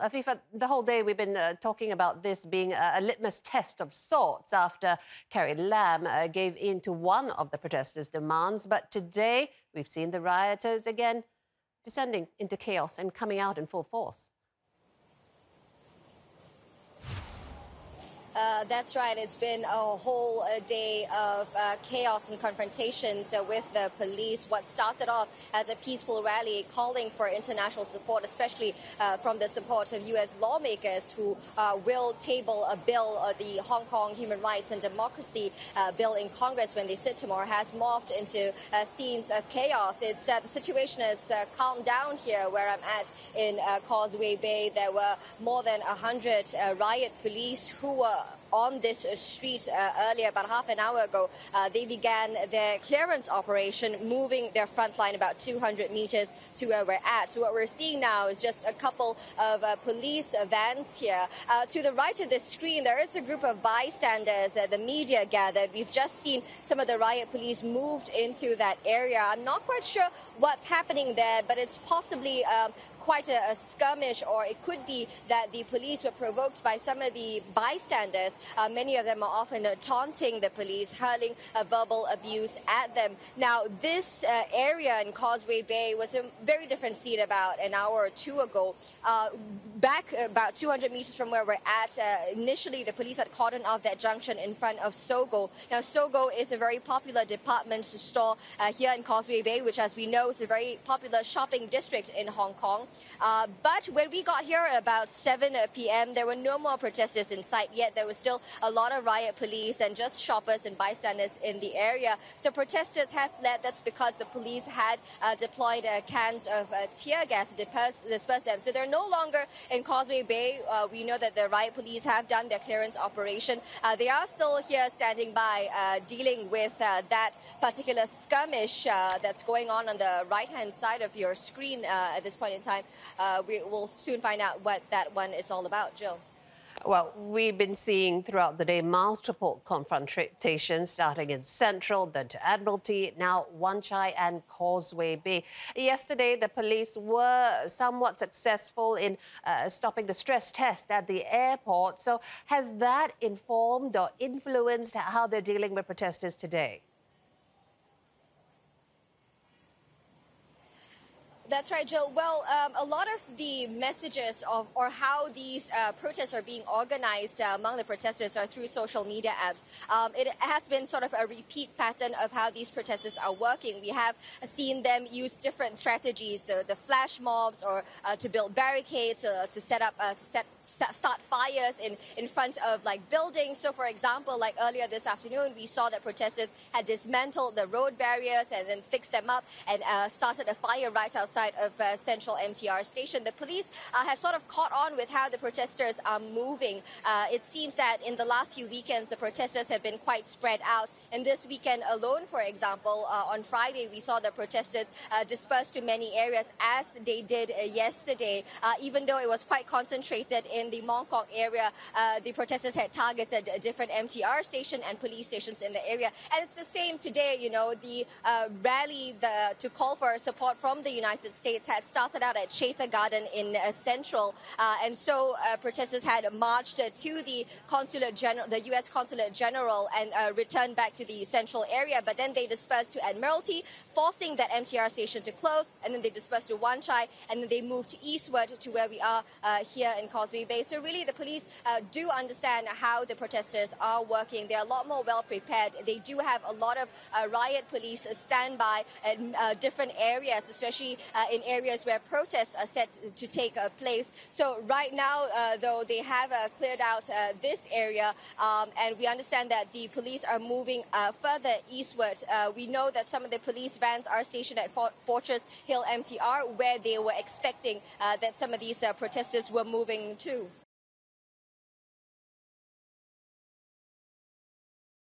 Afifah, the whole day we've been talking about this being a litmus test of sorts after Carrie Lam gave in to one of the protesters' demands. But today we've seen the rioters again descending into chaos and coming out in full force. That's right. It's been a whole day of chaos and confrontations with the police. What started off as a peaceful rally calling for international support, especially from the support of U.S. lawmakers who will table a bill, the Hong Kong Human Rights and Democracy bill in Congress when they sit tomorrow, has morphed into scenes of chaos. It's the situation has calmed down here where I'm at in Causeway Bay. There were more than 100 riot police who were on this street earlier, about half an hour ago. They began their clearance operation, moving their front line about 200 meters to where we're at. So what we're seeing now is just a couple of police vans here. To the right of the screen, there is a group of bystanders, the media gathered. We've just seen some of the riot police moved into that area. I'm not quite sure what's happening there, but it's possibly quite a skirmish, or it could be that the police were provoked by some of the bystanders. Many of them are often taunting the police, hurling verbal abuse at them. Now, this area in Causeway Bay was a very different scene about an hour or two ago. Back about 200 meters from where we're at, initially the police had cordoned off that junction in front of Sogo. Now, Sogo is a very popular department store here in Causeway Bay, which, as we know, is a very popular shopping district in Hong Kong. But when we got here at about 7 p.m., there were no more protesters in sight yet. There was still a lot of riot police and just shoppers and bystanders in the area. So protesters have fled. That's because the police had deployed cans of tear gas to disperse them. So they're no longer in Causeway Bay. We know that the riot police have done their clearance operation. They are still here standing by, dealing with that particular skirmish that's going on the right-hand side of your screen at this point in time. We will soon find out what that one is all about, Jill. Well, we've been seeing throughout the day multiple confrontations, starting in Central, then to Admiralty, now Wan Chai and Causeway Bay. Yesterday, the police were somewhat successful in stopping the stress test at the airport. So has that informed or influenced how they're dealing with protesters today? That's right, Jill. Well, a lot of the messages or how these protests are being organized among the protesters are through social media apps. It has been sort of a repeat pattern of how these protesters are working. We have seen them use different strategies, the flash mobs, or to build barricades, to set up, start fires in front of buildings. So, for example, earlier this afternoon, we saw that protesters had dismantled the road barriers and then fixed them up and started a fire right outside of Central MTR station. The police have sort of caught on with how the protesters are moving. It seems that in the last few weekends, the protesters have been quite spread out. And this weekend alone, for example, on Friday, we saw the protesters disperse to many areas as they did yesterday. Even though it was quite concentrated in the Mong Kok area, the protesters had targeted different MTR station and police stations in the area. And it's the same today. You know, the rally to call for support from the United States had started out at Cheta Garden in Central, and so protesters had marched to the Consulate General, the U.S. Consulate General, and returned back to the Central area. But then they dispersed to Admiralty, forcing that MTR station to close, and then they dispersed to Wan Chai, and then they moved eastward to where we are here in Causeway Bay. So really, the police do understand how the protesters are working. They're a lot more well prepared. They do have a lot of riot police stand by at different areas, especially in areas where protests are set to take place. So right now, though, they have cleared out this area, and we understand that the police are moving further eastward. We know that some of the police vans are stationed at Fortress Hill MTR, where they were expecting that some of these protesters were moving to.